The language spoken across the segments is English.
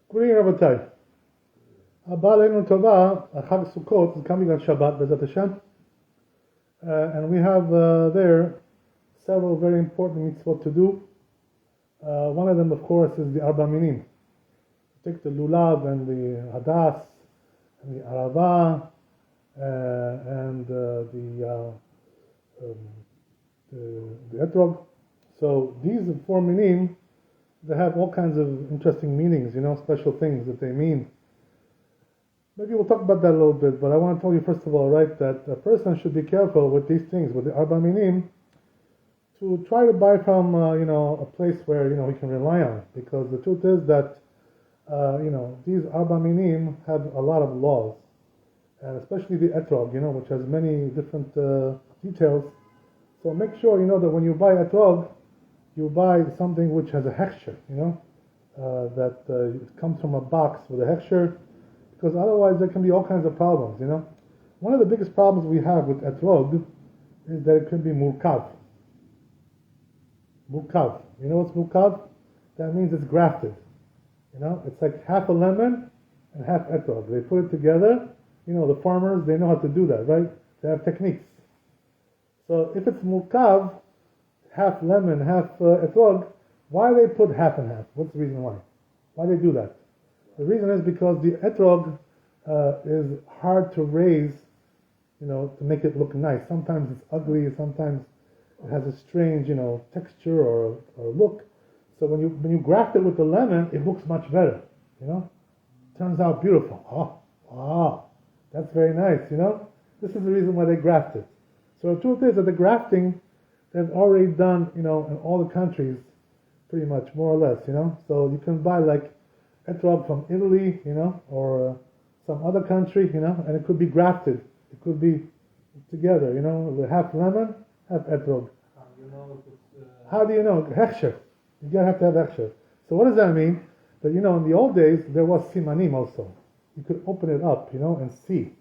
Good evening, Rabbi. Abba Leinu Tova, Chag Sukkot is coming on Shabbat, B'ezrat Hashem. And we have there several very important mitzvot to do. One of them, of course, is the Arba Minim. Take the Lulav and the Hadas, and the Arava, and the Etrog. So these four Minim, they have all kinds of interesting meanings, special things that they mean. Maybe we'll talk about that a little bit, but I want to tell you first of all, right, that a person should be careful with these things, with the Arba Minim, to try to buy from, a place where, he can rely on. Because the truth is that, these Arba Minim have a lot of laws. And especially the Etrog, which has many different details. So make sure, that when you buy Etrog, you buy something which has a hechsher, that it comes from a box with a hechsher, because otherwise there can be all kinds of problems, One of the biggest problems we have with Etrog is that it can be murkav. Murkav. You know what's murkav? That means it's grafted. It's like half a lemon and half Etrog. They put it together. The farmers, they know how to do that, right? They have techniques. So if it's murkav, half lemon, half etrog, why they put half and half? What's the reason why? Why they do that? The reason is because the etrog is hard to raise, to make it look nice. Sometimes it's ugly, sometimes it has a strange, texture or look. So when you graft it with the lemon, it looks much better, Turns out beautiful. Oh, wow, that's very nice, This is the reason why they graft it. So the truth is that the grafting, they've already done, in all the countries, pretty much, more or less, So you can buy like etrog from Italy, or some other country, and it could be grafted. It could be together, with half lemon, half etrog. How do you know? Hechsher. You gotta have to have hechsher. So what does that mean? That, in the old days, there was simanim also. You could open it up, and see.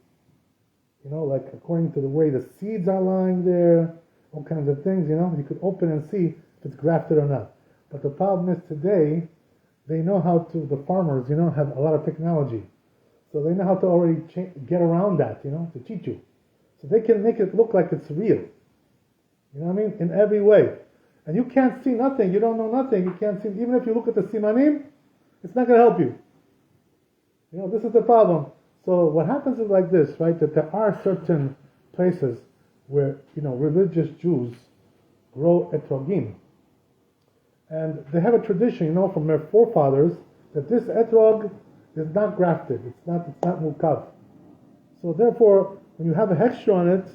Like according to the way the seeds are lying there, all kinds of things, you could open and see if it's grafted or not. But the problem is today, they know how to, the farmers, have a lot of technology. So they know how to already get around that, to cheat you. So they can make it look like it's real. You know what I mean? In every way. And you can't see nothing, you don't know nothing, you can't see, even if you look at the simanim, it's not going to help you. This is the problem. So what happens is like this, right? That there are certain places where, religious Jews grow etrogim. And they have a tradition, from their forefathers, that this etrog is not grafted. It's not mukav. So therefore, when you have a hechsher on it,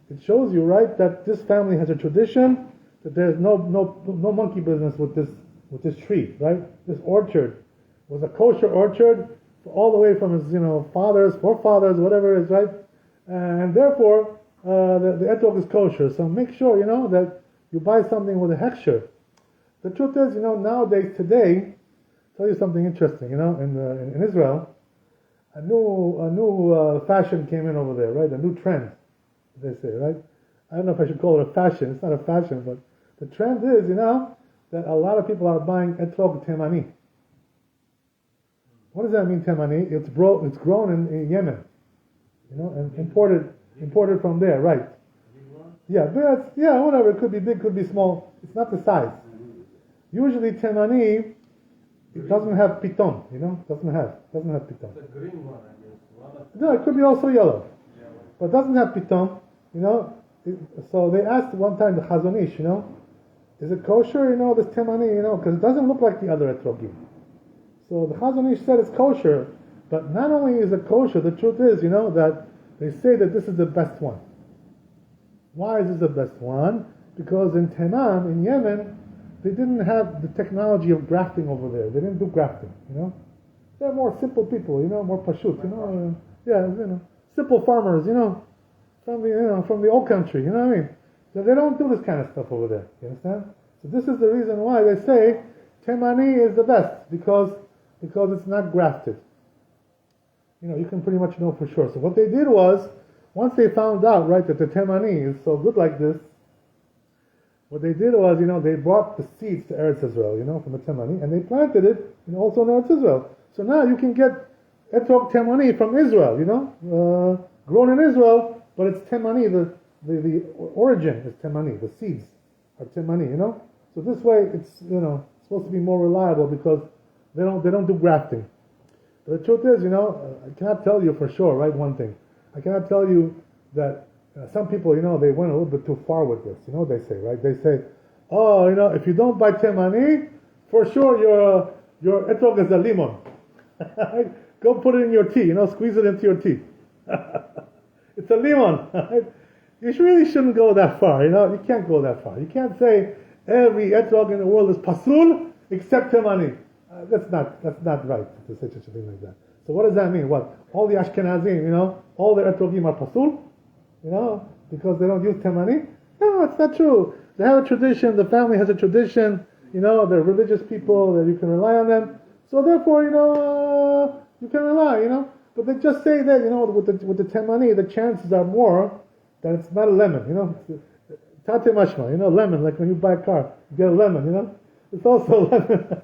it shows you, right, that this family has a tradition, that there's no monkey business with this tree, right? This orchard was a kosher orchard, all the way from his, fathers, forefathers, whatever it is, right? And therefore, the etrog is kosher. So make sure, that you buy something with a hechsher. The truth is, nowadays, today, tell you something interesting, in Israel, a new fashion came in over there, right? A new trend, they say, right? I don't know if I should call it a fashion. It's not a fashion, but the trend is, that a lot of people are buying etrog temani. What does that mean, temani? It's grown in Yemen, and imported from there, right? Yeah, whatever. It could be big, could be small. It's not the size. Usually, temani, it doesn't have piton, doesn't have piton. The green one, I guess. No, it could be also yellow, but it doesn't have piton, So they asked one time the Chazon Ish, is it kosher, this temani, because it doesn't look like the other etrogim. So the Chazon Ish said it's kosher, but not only is it kosher, the truth is, that they say that this is the best one. Why is this the best one? Because in Teman, in Yemen, they didn't have the technology of grafting over there. They didn't do grafting, They're more simple people, more pashut, simple farmers, from the old country, what I mean? So they don't do this kind of stuff over there, you understand? So this is the reason why they say Temani is the best, because it's not grafted. You can pretty much know for sure. So what they did was, once they found out, right, that the Temani is so good like this, what they did was, they brought the seeds to Eretz Israel, from the Temani, and they planted it, also in Eretz Israel. So now you can get etrog temani from Israel, grown in Israel, but it's temani, the origin is temani, the seeds are temani, So this way it's, supposed to be more reliable because they don't do grafting. But the truth is, I cannot tell you for sure, right, one thing. I cannot tell you that some people, they went a little bit too far with this. They say, right? They say, oh, if you don't buy temani, for sure your etrog is a limon. Go put it in your tea, squeeze it into your tea. It's a limon. You really shouldn't go that far, You can't go that far. You can't say every etrog in the world is pasul except temani. That's not right to say such a thing like that. So what does that mean? What? All the Ashkenazim, all the etrogim are pasul? Because they don't use temani? No, it's not true. They have a tradition, the family has a tradition, they're religious people, that you can rely on them. So therefore, you can rely, But they just say that, with the temani, the chances are more that it's not a lemon, Tate mashma, lemon, like when you buy a car, you get a lemon, It's also a lemon.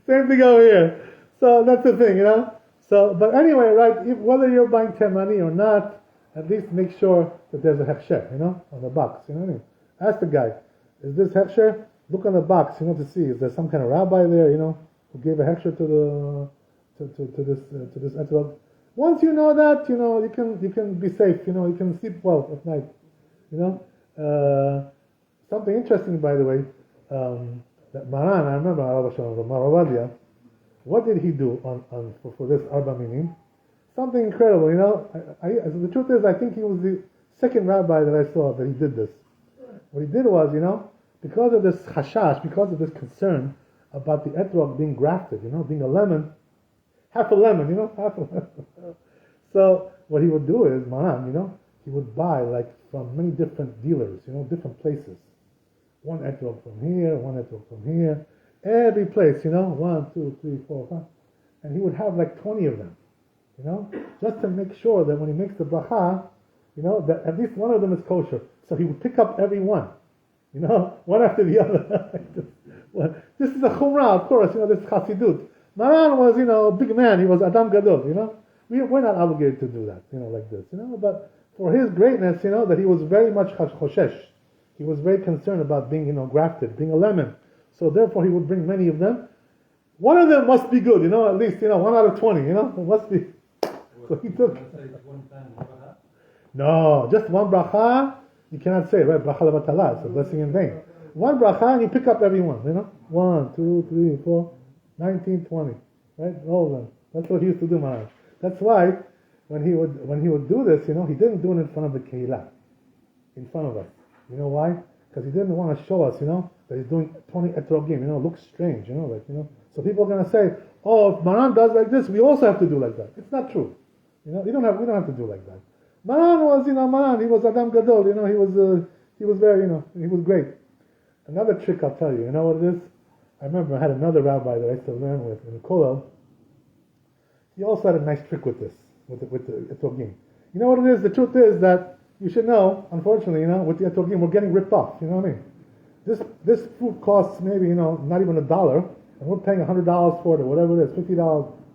Same thing over here. So that's the thing, So, but anyway, right, whether you're buying temani or not, at least make sure that there's a hechsher, on the box, what I mean? Ask the guy, is this hechsher? Look on the box, to see if there's some kind of rabbi there, who gave a hechsher to this etrog. Once you know that, you can be safe, you can sleep well at night, Something interesting, by the way, that Maran, I remember Marawadia, what did he do for this Arba Minim? Something incredible, the truth is, I think he was the second rabbi that I saw that he did this. What he did was, because of this chashash, because of this concern about the etrog being grafted, being a lemon, half a lemon, half a lemon. So what he would do is, Maran, he would buy from many different dealers, different places. One etrog from here, one etrog from here, every place, 1, 2, 3, 4, 5. And he would have 20 of them, just to make sure that when he makes the bracha, that at least one of them is kosher. So he would pick up every one, one after the other. This is a chumrah, of course, this is chassidut. Maran was, a big man, he was Adam Gadol, We're not obligated to do that, like this, but for his greatness, that he was very much choshesh. He was very concerned about being, grafted, being a lemon. So therefore he would bring many of them. One of them must be good, at least, 1 out of 20, it must be. So he took. No, just one bracha, you cannot say, right? Bracha levatala, it's a blessing in vain. One bracha and you pick up every one, 1, 2, 3, 4, 19, 20, right? All of them. That's what he used to do, Maharaj. That's why when he would do this, he didn't do it in front of the keilah, in front of us. You know why? Because he didn't want to show us, that he's doing 20 etrogim, it looks strange, So people are going to say, oh, if Maran does like this, we also have to do like that. It's not true. We don't have to do like that. Maran was, Maran, he was Adam Gadol, he was very, he was great. Another trick I'll tell you, you know what it is? I remember I had another rabbi that I used to learn with in Kollel. He also had a nice trick with this, with the etrogim. You know what it is? The truth is that you should know, unfortunately, with the etrogim, we're getting ripped off. You know what I mean? This food costs maybe, not even $1, and we're paying $100 for it, or whatever it is, $50,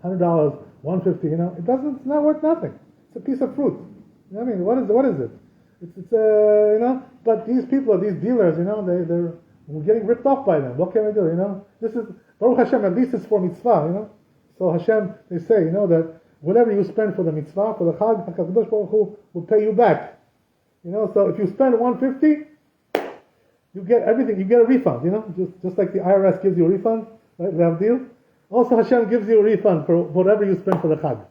$100, $150. It's not worth nothing. It's a piece of fruit. You know what I mean? What is it? It's But these people, these dealers, we're getting ripped off by them. What can we do? This is Baruch Hashem. At least it's for mitzvah. So Hashem, they say, that whatever you spend for the mitzvah, for the Chag, HaKadosh Baruch Hu will pay you back. So if you spend $150, you get everything. You get a refund. Just like the IRS gives you a refund, right? They have a deal. Also, Hashem gives you a refund for whatever you spend for the Chag.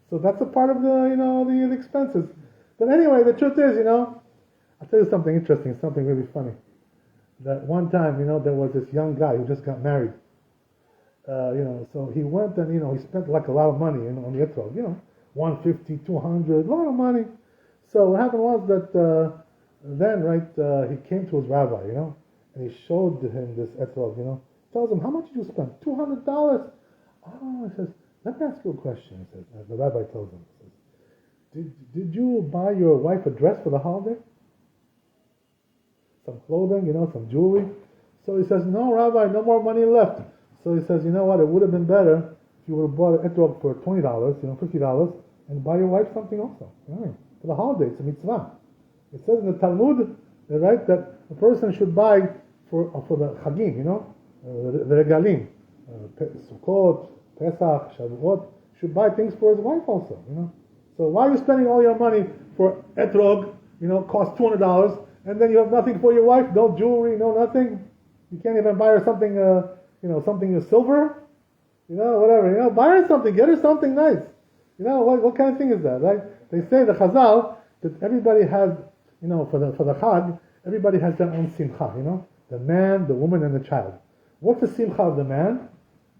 So that's a part of the expenses. But anyway, the truth is, I'll tell you something interesting, something really funny. That one time, there was this young guy who just got married. So he went and, he spent a lot of money on the etrog, 150, 200, a lot of money. So what happened was that then, right, he came to his rabbi, and he showed him this etrog, tells him, how much did you spend? $200. Oh, he says, let me ask you a question. He says, the rabbi tells him, he says, did you buy your wife a dress for the holiday? Some clothing, some jewelry? So he says, no, Rabbi, no more money left. So he says, you know what, it would have been better if if you would have bought an etrog for $20, $50, and buy your wife something also. You know what I mean? For the holiday, it's a mitzvah. It says in the Talmud, right, that a person should buy for the Chagim, the regalim, Sukkot, Pesach, Shavuot, should buy things for his wife also, So why are you spending all your money for etrog, costs $200, and then you have nothing for your wife, no jewelry, no nothing? You can't even buy her something, something silver, whatever, buy her something, get her something nice. What kind of thing is that, right? They say, the Chazal, that everybody has, for the Chag, everybody has their own simcha, the man, the woman, and the child. What's the simcha of the man?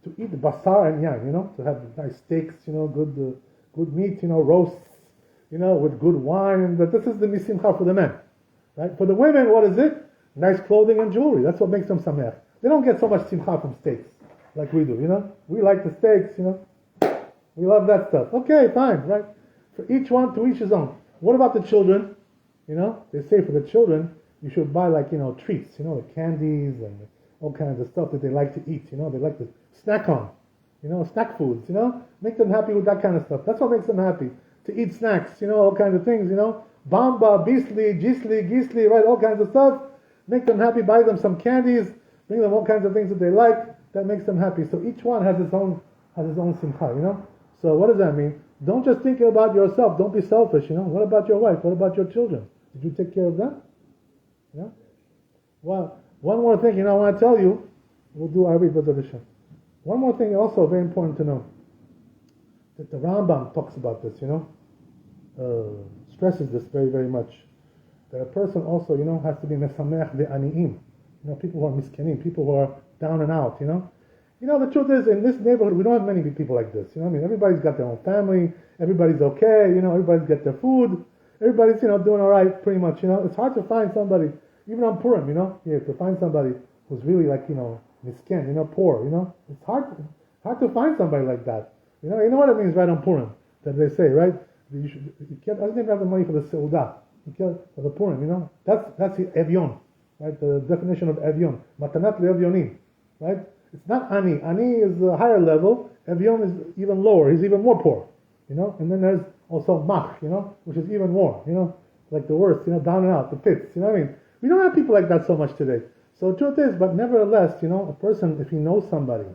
To eat basar and yan, to have nice steaks, good meat, roasts, with good wine, and this is the simcha for the men, right? For the women, what is it? Nice clothing and jewelry. That's what makes them samech. They don't get so much simcha from steaks like we do, We like the steaks, We love that stuff. Okay, fine, right? For each one, to each his own. What about the children? They say for the children, you should buy treats, the candies and all kinds of stuff that they like to eat, they like to snack on, snack foods, make them happy with that kind of stuff. That's what makes them happy, to eat snacks, all kinds of things, bamba, bisli, gisli, right, all kinds of stuff. Make them happy, buy them some candies, bring them all kinds of things that they like, that makes them happy. So each one has his own simcha, So what does that mean? Don't just think about yourself, don't be selfish, What about your wife? What about your children? Did you take care of them? Well, one more thing, I want to tell you, we'll do Arvit B'Zadishan. One more thing also very important to know, that the Rambam talks about this, stresses this very, very much, that a person also, has to be mesamech ve'ani'im, people who are miskenim, people who are down and out, the truth is, in this neighborhood, we don't have many people like this, everybody's got their own family, everybody's okay, everybody's got their food, everybody's, doing all right, pretty much, it's hard to find somebody, even on Purim, here, to find somebody who's really like, miskin, poor, it's hard to find somebody like that. You know what it means, right, on Purim, that they say, right? You can't, I don't even have the money for the Seudah, for the Purim, that's the Evyon, right? The definition of Evyon, Matanat le'Evyonim, right? It's not Ani. Ani is a higher level, Evyon is even lower, he's even more poor, and then there's also Mach, which is even more, like the worst, down and out, the pits, what I mean? We don't have people like that so much today. So the truth is, but nevertheless, a person, if he knows somebody,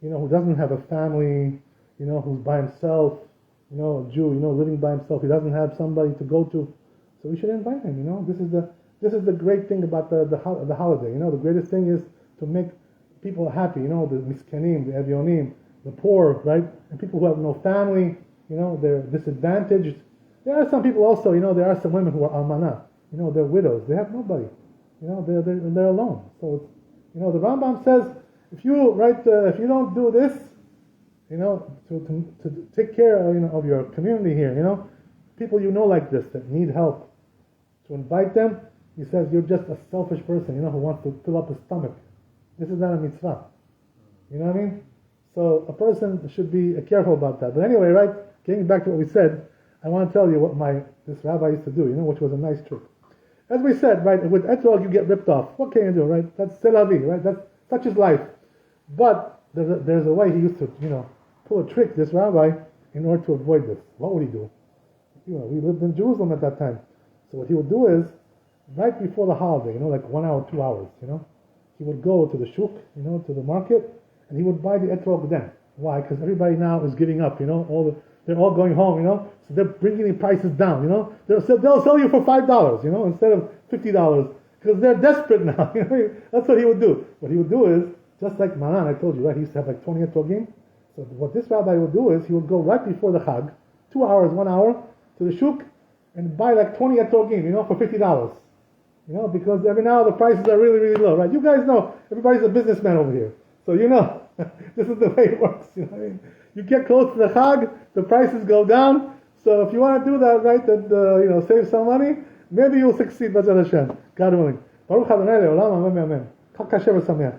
who doesn't have a family, who's by himself, a Jew, living by himself, he doesn't have somebody to go to, so we should invite him, This is the great thing about the holiday, The greatest thing is to make people happy, the miskanim, the evyonim, the poor, right? And people who have no family, they're disadvantaged. There are some people also, there are some women who are almanah, they're widows, they have nobody, they're alone. So it's, the Rambam says, if you don't do this, to take care, of your community here, people like this that need help, to invite them, he says you're just a selfish person, who wants to fill up his stomach. This is not a mitzvah. You know what I mean? So a person should be careful about that. But anyway, right, getting back to what we said, I want to tell you what this rabbi used to do, which was a nice trick. As we said, right, with etrog you get ripped off. What can you do, right? That's c'est la vie, right? That's such is life. But there's a way he used to, pull a trick, this rabbi, in order to avoid this. What would he do? We lived in Jerusalem at that time. So what he would do is, right before the holiday, like 1 hour, 2 hours, he would go to the shuk, to the market, and he would buy the etrog then. Why? Because everybody now is giving up, they're all going home, so they're bringing the prices down, they'll sell you for $5, instead of $50, because they're desperate now. That's what he would do. What he would do is, just like Maran, I told you, right, he used to have like 20 etrogim. So what this rabbi would do is, he would go right before the Chag, 2 hours, 1 hour, to the shuk, and buy like 20 etrogim, for $50. Because every now the prices are really, really low, right? You guys know, everybody's a businessman over here. So this is the way it works, what I mean? You get close to the Chag, the prices go down. So if you want to do that, right, and save some money, maybe you'll succeed, B'ezrat Hashem, God willing. Baruch Adonai le'olam, amen, amen. Chag kasher v'sameach.